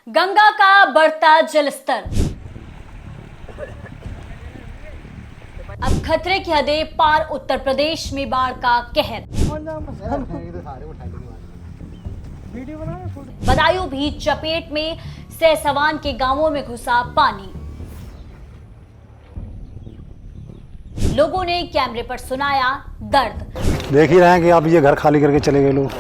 गंगा का बढ़ता जलस्तर। अब खतरे की हदें पार, उत्तर प्रदेश में बाढ़ का कहर। बदायूं भी चपेट में, सहसवान के गांवों में घुसा पानी। लोगों ने कैमरे पर सुनाया दर्द। देख ही रहे हैं कि आप ये घर खाली करके चले गए, लोग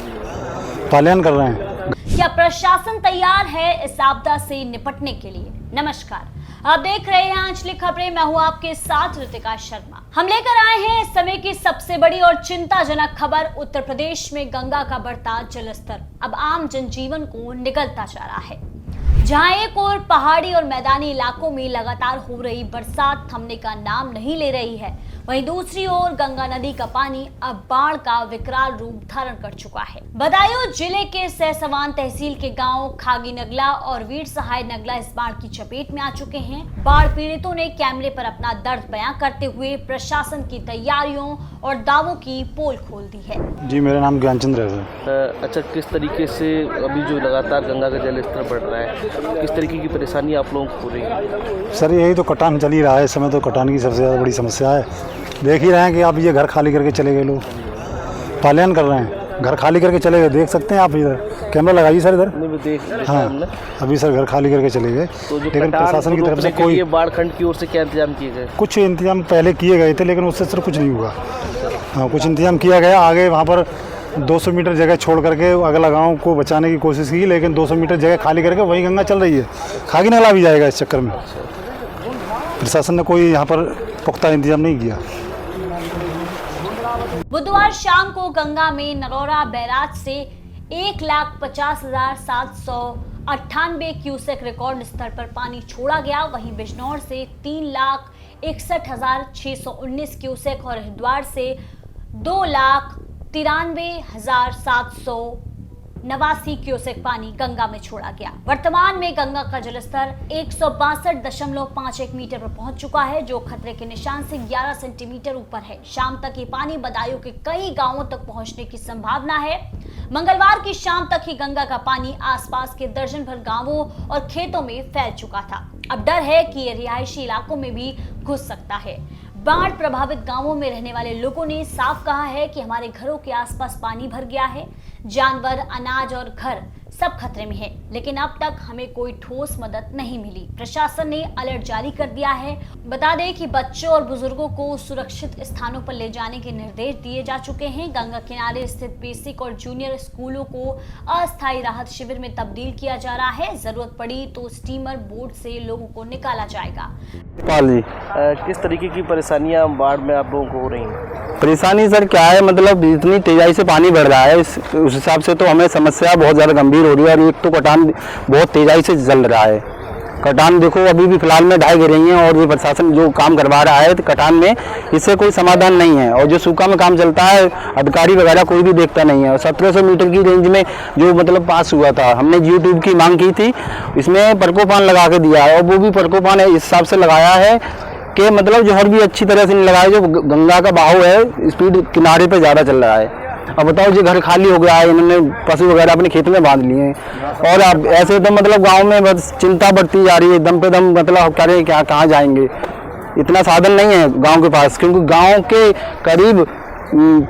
पलायन कर रहे हैं। क्या प्रशासन तैयार है इस आपदा से निपटने के लिए? नमस्कार, आप देख रहे हैं आंचलिक खबरें। मैं हूं आपके साथ ऋतिका शर्मा। हम लेकर आए हैं इस समय की सबसे बड़ी और चिंताजनक खबर। उत्तर प्रदेश में गंगा का बढ़ता जलस्तर अब आम जनजीवन को निगलता जा रहा है। जहां एक ओर पहाड़ी और मैदानी इलाकों में लगातार हो रही बरसात थमने का नाम नहीं ले रही है, वहीं दूसरी ओर गंगा नदी का पानी अब बाढ़ का विकराल रूप धारण कर चुका है। बदायूं जिले के सहसवान तहसील के गांव खागी नगला और वीर सहाय नगला इस बाढ़ की चपेट में आ चुके हैं। बाढ़ पीड़ितों ने कैमरे पर अपना दर्द बयां करते हुए प्रशासन की तैयारियों और दावों की पोल खोल दी है। जी, मेरा नाम ज्ञानचंद्र है सर। अच्छा, किस तरीके से अभी जो लगातार गंगा का जल स्तर बढ़ रहा है, किस तरीके की परेशानी आप लोगों को हो रही है? सर, यही तो कटान चल ही रहा है इस समय, तो कटान की सबसे ज़्यादा बड़ी समस्या है। देख ही रहे हैं कि आप ये घर खाली करके चले गए, लोग पलायन कर रहे हैं। घर खाली करके चले गए, देख सकते हैं आप। इधर कैमरा लगाइए सर, इधर। हाँ, अभी सर घर खाली करके चले गए। तो लेकिन प्रशासन की तरफ से कोई बाढ़ खंड की ओर से क्या इंतजाम किए गए? कुछ इंतजाम पहले किए गए थे, लेकिन उससे सर कुछ नहीं हुआ। हाँ, कुछ इंतजाम किया गया। आगे वहाँ पर 200 मीटर जगह छोड़ करके अगला गांव को बचाने की कोशिश की, लेकिन 200 मीटर जगह खाली करके वहीं गंगा चल रही है। खागी नगला भी जाएगा इस चक्कर में। प्रशासन ने कोई यहाँ पर पुख्ता इंतजाम नहीं किया। बुधवार शाम को गंगा में नरौरा बैराज से 1,50,798 क्यूसेक रिकॉर्ड स्तर पर पानी छोड़ा गया। वहीं बिजनौर से 3,61,619 क्यूसेक और हरिद्वार से 2,93,789 क्यूसेक पानी गंगा में छोड़ा गया। वर्तमान में गंगा का जलस्तर 162.51 मीटर पर पहुंच चुका है, जो खतरे के निशान से 11 सेंटीमीटर ऊपर है। शाम तक ये पानी बदायूं के कई गांवों तक पहुंचने की संभावना है। मंगलवार की शाम तक ही गंगा का पानी आसपास के दर्जन भर गांवों और खेतों में फैल चुका था। अब डर है कि ये रिहायशी इलाकों में भी घुस सकता है। बाढ़ प्रभावित गांवों में रहने वाले लोगों ने साफ कहा है कि हमारे घरों के आसपास पानी भर गया है। जानवर, अनाज और घर सब खतरे में है, लेकिन अब तक हमें कोई ठोस मदद नहीं मिली। प्रशासन ने अलर्ट जारी कर दिया है। बता दें कि बच्चों और बुजुर्गों को सुरक्षित स्थानों पर ले जाने के निर्देश दिए जा चुके हैं। गंगा किनारे स्थित बेसिक और जूनियर स्कूलों को अस्थायी राहत शिविर में तब्दील किया जा रहा है। जरूरत पड़ी तो स्टीमर बोट से लोगों को निकाला जाएगा। किस तरीके की परेशानियां बाढ़ में आप लोगों को हो रही हैं? परेशानी सर क्या है, मतलब इतनी तेज़ी से पानी बढ़ रहा है, उस हिसाब से तो हमें समस्या बहुत ज़्यादा गंभीर हो रही है। और एक तो कटान बहुत तेज़ी से जल रहा है। कटान देखो अभी भी फिलहाल में ढाई गिर रही हैं, और ये प्रशासन जो काम करवा रहा है तो कटान में इससे कोई समाधान नहीं है। और जो सूखा में काम चलता है, अधिकारी वगैरह कोई भी देखता नहीं है। और 1700 मीटर की रेंज में जो मतलब पास हुआ था, हमने यूट्यूब की मांग की थी, इसमें परकोपान लगा के दिया है। और वो भी परकोपान इस हिसाब से लगाया है कि मतलब जोहर भी अच्छी तरह से नहीं लगाया। जो गंगा का बहाव है, स्पीड किनारे पे ज़्यादा चल रहा है। अब बताओ, जो घर खाली हो गया है, इन्होंने पशु वगैरह अपने खेत में बांध लिए हैं। और अब ऐसे तो मतलब गांव में बस चिंता बढ़ती जा रही है, दम पे दम मतलब कह रहे हैं क्या, कहाँ जाएंगे। इतना साधन नहीं है गांव के पास, क्योंकि गांव के करीब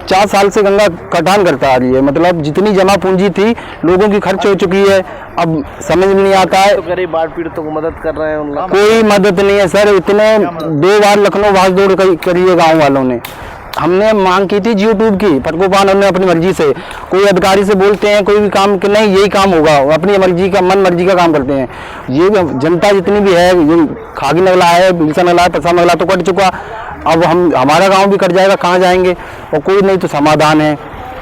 4 साल से गंगा कटान करता आ रही है। मतलब जितनी जमा पूंजी थी लोगों की खर्च हो चुकी है। अब समझ में नहीं आता है। तो कह रहे बाढ़ पीड़ितों को मदद कर रहे हैं, उन लोग कोई मदद नहीं है सर। इतने 2 बार लखनऊ भागदौड़ करी है गाँव वालों ने। हमने मांग की थी यूट्यूब की, परकोपान हमने अपनी मर्जी से, कोई अधिकारी से बोलते हैं कोई भी काम कि नहीं यही काम होगा, वो अपनी मर्जी का मन मर्जी का काम करते हैं। ये जनता जितनी भी है, ये खागी नगला है, बिलसा नगला है, पसा नगला तो कट चुका। अब हमारा गांव भी कट जाएगा, कहाँ जाएंगे? और कोई नहीं तो समाधान है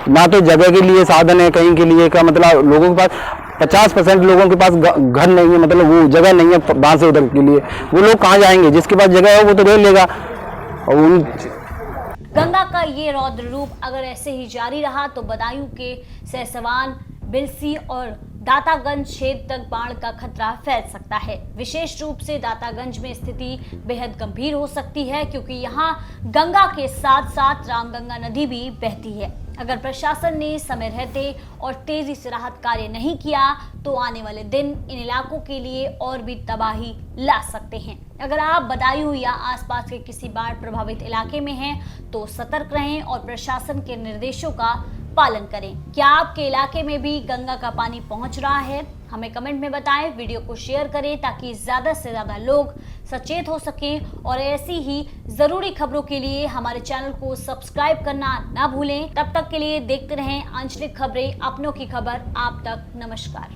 ना, तो जगह के लिए साधन है कहीं के लिए का, मतलब लोगों के पास 50% लोगों के पास घर नहीं है, मतलब वो जगह नहीं है वहाँ से उधर के लिए। वो लोग कहाँ जाएंगे? जिसके पास जगह है वो तो रह लेगा। और गंगा का ये रौद्र रूप अगर ऐसे ही जारी रहा तो बदायूं के सहसवान, बिलसी और दातागंज क्षेत्र तक बाढ़ का खतरा फैल सकता है। विशेष रूप से दातागंज में स्थिति बेहद गंभीर हो सकती है, क्योंकि यहाँ गंगा के साथ साथ रामगंगा नदी भी बहती है। अगर प्रशासन ने समय रहते और तेजी से राहत कार्य नहीं किया तो आने वाले दिन इन इलाकों के लिए और भी तबाही ला सकते हैं। अगर आप बदायूं या आसपास के किसी बाढ़ प्रभावित इलाके में हैं तो सतर्क रहें और प्रशासन के निर्देशों का पालन करें। क्या आपके इलाके में भी गंगा का पानी पहुंच रहा है? हमें कमेंट में बताएं, वीडियो को शेयर करें ताकि ज्यादा से ज्यादा लोग सचेत हो सकें और ऐसी ही जरूरी खबरों के लिए हमारे चैनल को सब्सक्राइब करना ना भूलें। तब तक के लिए देखते रहें आंचलिक खबरें, अपनों की खबर आप तक। नमस्कार।